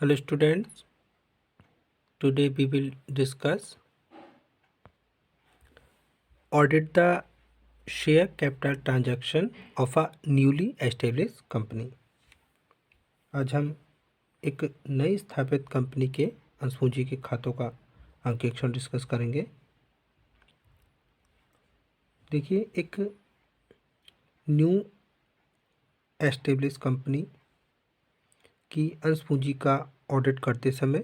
Hello students, today we will discuss audit the share capital transaction of a newly established company। आज हम एक नई स्थापित company के अंश पूंजी के खातों का अंकेक्षण डिस्कस करेंगे। देखिए, एक न्यू एस्टेब्लिश कंपनी की अंश पूंजी का ऑडिट करते समय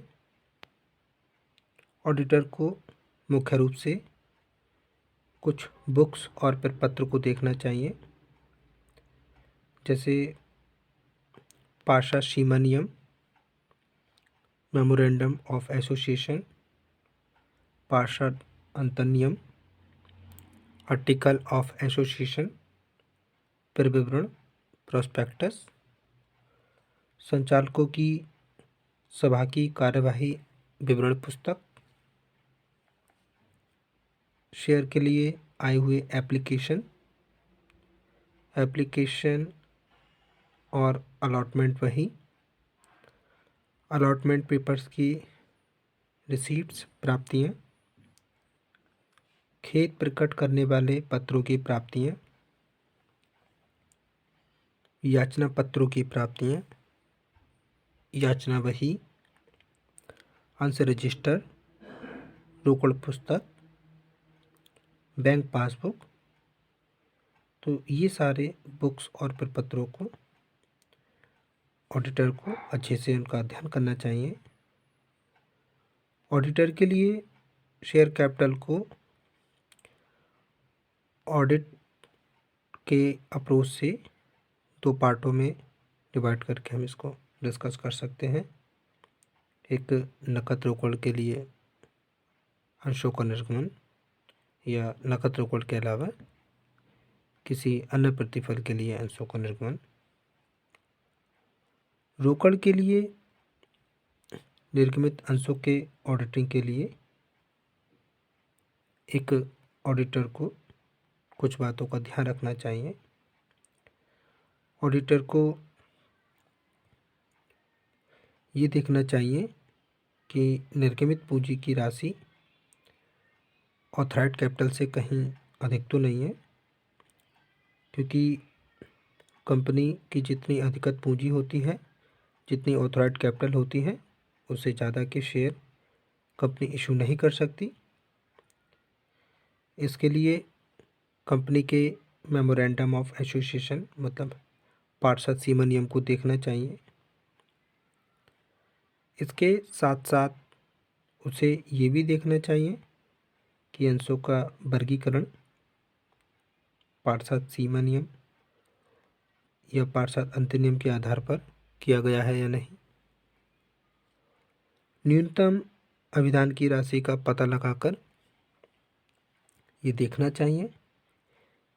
ऑडिटर को मुख्य रूप से कुछ बुक्स और प्रपत्र को देखना चाहिए, जैसे पार्षद सीमा नियम, मेमोरेंडम ऑफ एसोसिएशन, पार्षद अंतर नियम, आर्टिकल ऑफ एसोसिएशन, प्रविवरण, प्रोस्पेक्टस, संचालकों की सभा की कार्यवाही विवरण पुस्तक, शेयर के लिए आए हुए एप्लीकेशन और अलॉटमेंट वही, अलॉटमेंट पेपर्स की रिसीट्स प्राप्तियाँ, खेद प्रकट करने वाले पत्रों की प्राप्तियाँ, याचना पत्रों की प्राप्तियाँ, याचना वही, अंश रजिस्टर, रोकड़ पुस्तक, बैंक पासबुक। तो ये सारे बुक्स और प्रपत्रों को ऑडिटर को अच्छे से उनका अध्ययन करना चाहिए। ऑडिटर के लिए शेयर कैपिटल को ऑडिट के अप्रोच से दो पार्टों में डिवाइड करके हम इसको डिस्कस कर सकते हैं। एक नकद रोकड़ के लिए अंशों का निर्गमन या नकद रोकड़ के अलावा किसी अन्य प्रतिफल के लिए अंशों का निर्गमन। रोकड़ के लिए निर्गमित अंशों के ऑडिटिंग के लिए एक ऑडिटर को कुछ बातों का ध्यान रखना चाहिए। ऑडिटर को ये देखना चाहिए कि निर्गमित पूंजी की राशि ऑथराइज्ड कैपिटल से कहीं अधिक तो नहीं है, क्योंकि कंपनी की जितनी अधिकत पूंजी होती है, जितनी ऑथराइज्ड कैपिटल होती है, उससे ज़्यादा के शेयर कंपनी इशू नहीं कर सकती। इसके लिए कंपनी के मेमोरेंडम ऑफ एसोसिएशन मतलब पार्षद सीमा नियम को देखना चाहिए। इसके साथ साथ उसे ये भी देखना चाहिए कि अंशों का वर्गीकरण पार्षद सीमा नियम या पार्षद अंतर नियम के आधार पर किया गया है या नहीं। न्यूनतम अभिधान की राशि का पता लगाकर ये देखना चाहिए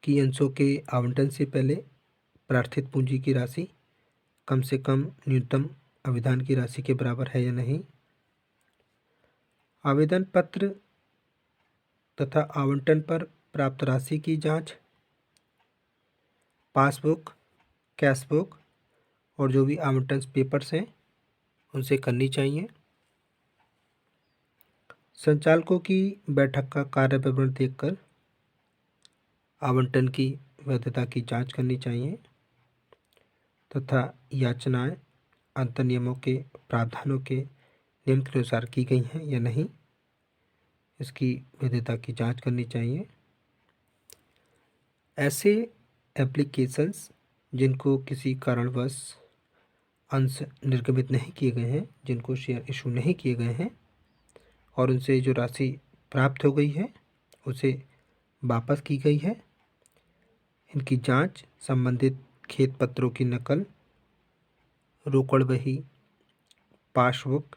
कि अंशों के आवंटन से पहले प्रार्थित पूंजी की राशि कम से कम न्यूनतम अभिधान की राशि के बराबर है या नहीं। आवेदन पत्र तथा आवंटन पर प्राप्त राशि की जांच, पासबुक, कैशबुक और जो भी आवंटन पेपर्स हैं उनसे करनी चाहिए। संचालकों की बैठक का कार्य विवरण देखकर आवंटन की वैधता की जांच करनी चाहिए तथा याचनाएं अंतर नियमों के प्रावधानों के नियम के अनुसार की गई हैं या नहीं, इसकी वैधता की जांच करनी चाहिए। ऐसे एप्लीकेशंस जिनको किसी कारणवश अंश निर्गमित नहीं किए गए हैं, जिनको शेयर इशू नहीं किए गए हैं और उनसे जो राशि प्राप्त हो गई है उसे वापस की गई है, इनकी जांच संबंधित खेत पत्रों की नकल, रोकड़ बही, पासबुक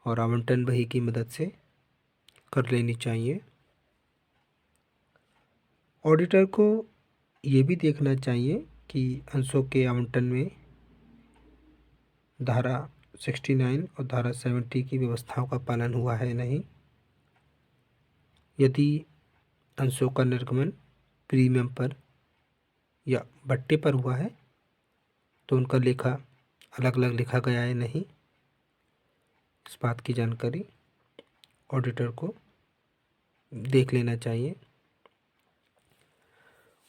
और आवंटन बही की मदद से कर लेनी चाहिए। ऑडिटर को ये भी देखना चाहिए कि अंशों के आवंटन में धारा 69 और धारा 70 की व्यवस्थाओं का पालन हुआ है नहीं। यदि अंशों का निर्गमन प्रीमियम पर या बट्टे पर हुआ है तो उनका लेखा अलग अलग लिखा गया है नहीं। इस बात की जानकारी ऑडिटर को देख लेना चाहिए।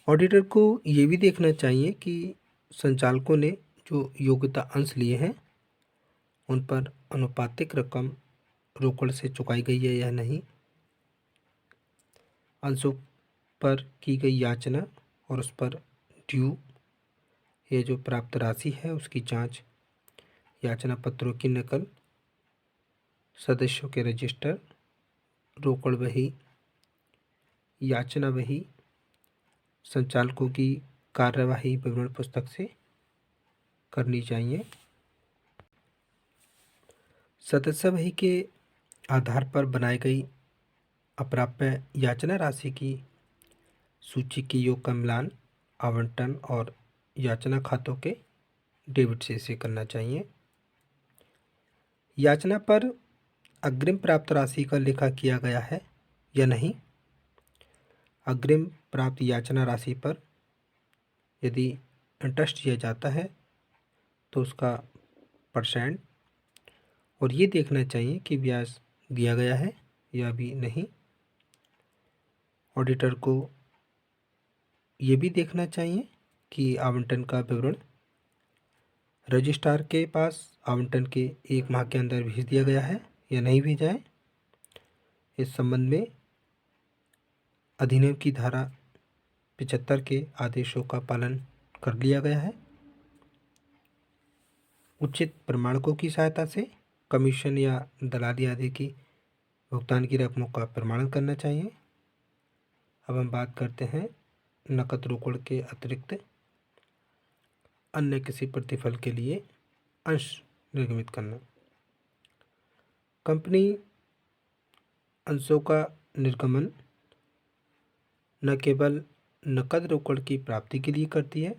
ऑडिटर को ये भी देखना चाहिए कि संचालकों ने जो योग्यता अंश लिए हैं उन पर आनुपातिक रकम रोकड़ से चुकाई गई है या नहीं, अंशों पर की गई याचना और उस पर ड्यू ये जो प्राप्त राशि है उसकी जांच, याचना पत्रों की नकल, सदस्यों के रजिस्टर, रोकड़ बही, याचना बही, संचालकों की कार्यवाही विवरण पुस्तक से करनी चाहिए। सदस्य बही के आधार पर बनाई गई अप्राप्य याचना राशि की सूची के योग का मिलान आवंटन और याचना खातों के डेबिट से करना चाहिए। याचना पर अग्रिम प्राप्त राशि का लेखा किया गया है या नहीं, अग्रिम प्राप्त याचना राशि पर यदि इंटरेस्ट दिया जाता है तो उसका परसेंट, और ये देखना चाहिए कि ब्याज दिया गया है या भी नहीं। ऑडिटर को ये भी देखना चाहिए कि आवंटन का विवरण रजिस्ट्रार के पास आवंटन के 1 माह के अंदर भेज दिया गया है या नहीं भेजा है। इस संबंध में अधिनियम की धारा 75 के आदेशों का पालन कर लिया गया है। उचित प्रमाणकों की सहायता से कमीशन या दलाली आदि की भुगतान की रकमों का प्रमाणन करना चाहिए। अब हम बात करते हैं नकद रोकड़ के अतिरिक्त अन्य किसी प्रतिफल के लिए अंश निर्गमित करना। कंपनी अंशों का निर्गमन न केवल नकद रोकड़ की प्राप्ति के लिए करती है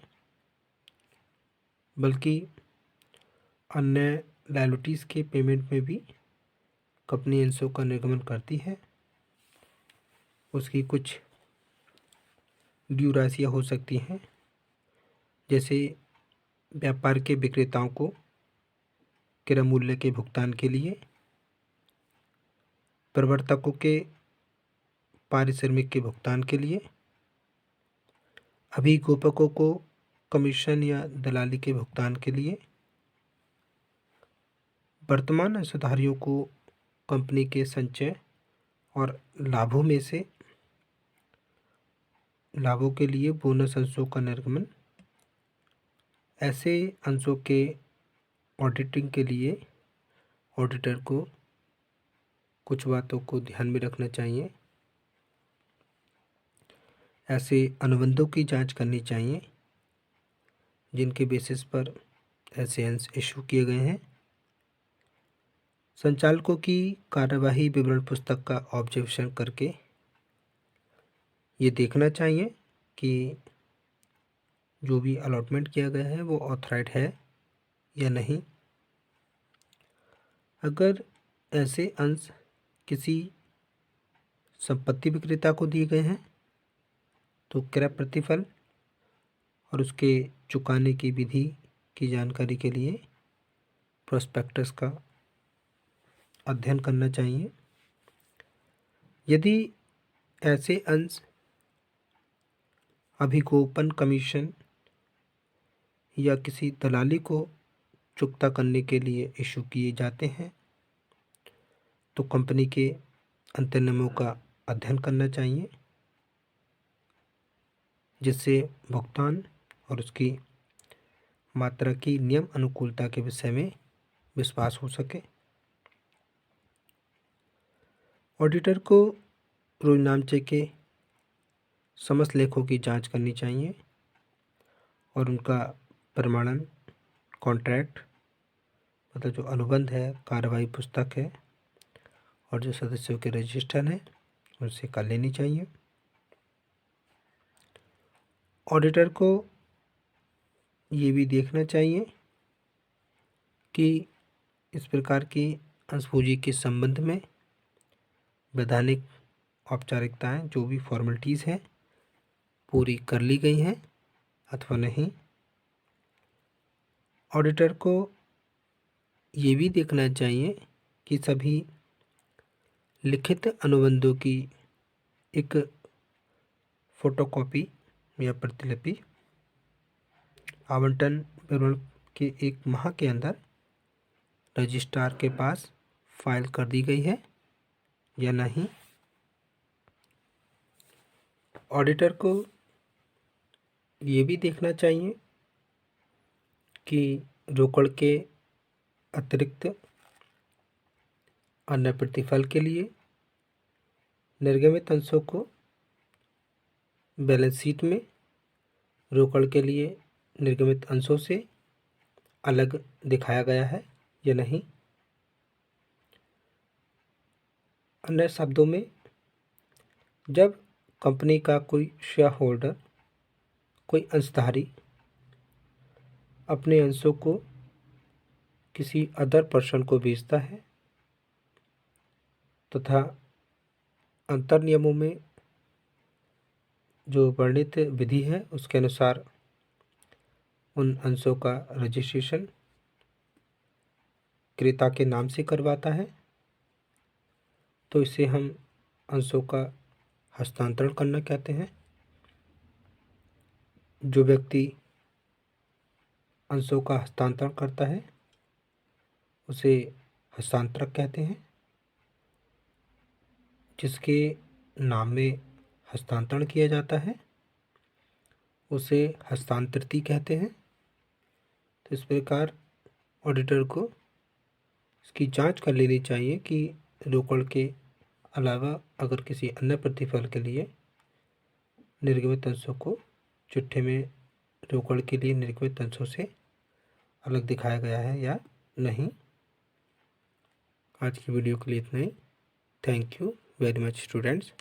बल्कि अन्य लायबिलिटीज़ के पेमेंट में भी कंपनी अंशों का निर्गमन करती है। उसकी कुछ ड्यू राशियाँ हो सकती हैं, जैसे व्यापार के विक्रेताओं को क्रय मूल्य के भुगतान के लिए, प्रवर्तकों के पारिश्रमिक के भुगतान के लिए, अभिगोपकों को कमीशन या दलाली के भुगतान के लिए, वर्तमान अंशधारियों को कंपनी के संचय और लाभों में से लाभों के लिए बोनस अंशों का निर्गमन। ऐसे अंशों के ऑडिटिंग के लिए ऑडिटर को कुछ बातों को ध्यान में रखना चाहिए। ऐसे अनुबंधों की जांच करनी चाहिए जिनके बेसिस पर ऐसे अंश इशू किए गए हैं। संचालकों की कार्यवाही विवरण पुस्तक का ऑब्जर्वेशन करके ये देखना चाहिए कि जो भी अलॉटमेंट किया गया है वो ऑथराइज्ड है या नहीं। अगर ऐसे अंश किसी संपत्ति विक्रेता को दिए गए हैं तो क्रय प्रतिफल और उसके चुकाने की विधि की जानकारी के लिए प्रोस्पेक्टस का अध्ययन करना चाहिए। यदि ऐसे अंश अभिगोपन कमीशन या किसी दलाली को चुकता करने के लिए इशू किए जाते हैं तो कंपनी के अंतर्नियमों का अध्ययन करना चाहिए, जिससे भुगतान और उसकी मात्रा की नियम अनुकूलता के विषय में विश्वास हो सके। ऑडिटर को रोजनामचे के समस्त लेखों की जांच करनी चाहिए और उनका प्रमाणन कॉन्ट्रैक्ट मतलब जो अनुबंध है, कार्यवाही पुस्तक है और जो सदस्यों के रजिस्टर हैं उनसे कर लेनी चाहिए। ऑडिटर को ये भी देखना चाहिए कि इस प्रकार की अंशपूंजी के संबंध में वैधानिक औपचारिकताएं जो भी फॉर्मेलिटीज़ हैं पूरी कर ली गई हैं अथवा नहीं। ऑडिटर को ये भी देखना चाहिए कि सभी लिखित अनुबंधों की एक फोटोकॉपी या प्रतिलिपि आवंटन विवरण के 1 माह के अंदर रजिस्ट्रार के पास फाइल कर दी गई है या नहीं। ऑडिटर को ये भी देखना चाहिए कि रोकड़ के अतिरिक्त अन्य प्रतिफल के लिए निर्गमित अंशों को बैलेंस शीट में रोकड़ के लिए निर्गमित अंशों से अलग दिखाया गया है या नहीं। अन्य शब्दों में, जब कंपनी का कोई शेयर होल्डर, कोई अंशधारी अपने अंशों को किसी अदर पर्सन को बेचता है तथा अंतर नियमों में जो वर्णित विधि है उसके अनुसार उन अंशों का रजिस्ट्रेशन क्रेता के नाम से करवाता है, तो इसे हम अंशों का हस्तांतरण करना कहते हैं। जो व्यक्ति अंशों का हस्तांतरण करता है उसे हस्तांतरक कहते हैं। जिसके नाम में हस्तांतरण किया जाता है उसे हस्तांतरित कहते हैं। तो इस प्रकार ऑडिटर को इसकी जांच कर लेनी चाहिए कि रोकड़ के अलावा अगर किसी अन्य प्रतिफल के लिए निर्गमित अंशों को चिट्ठे में रोकड़ के लिए निर्गमित अंशों से अलग दिखाया गया है या नहीं। आज की वीडियो के लिए इतना ही। Thank you very much students.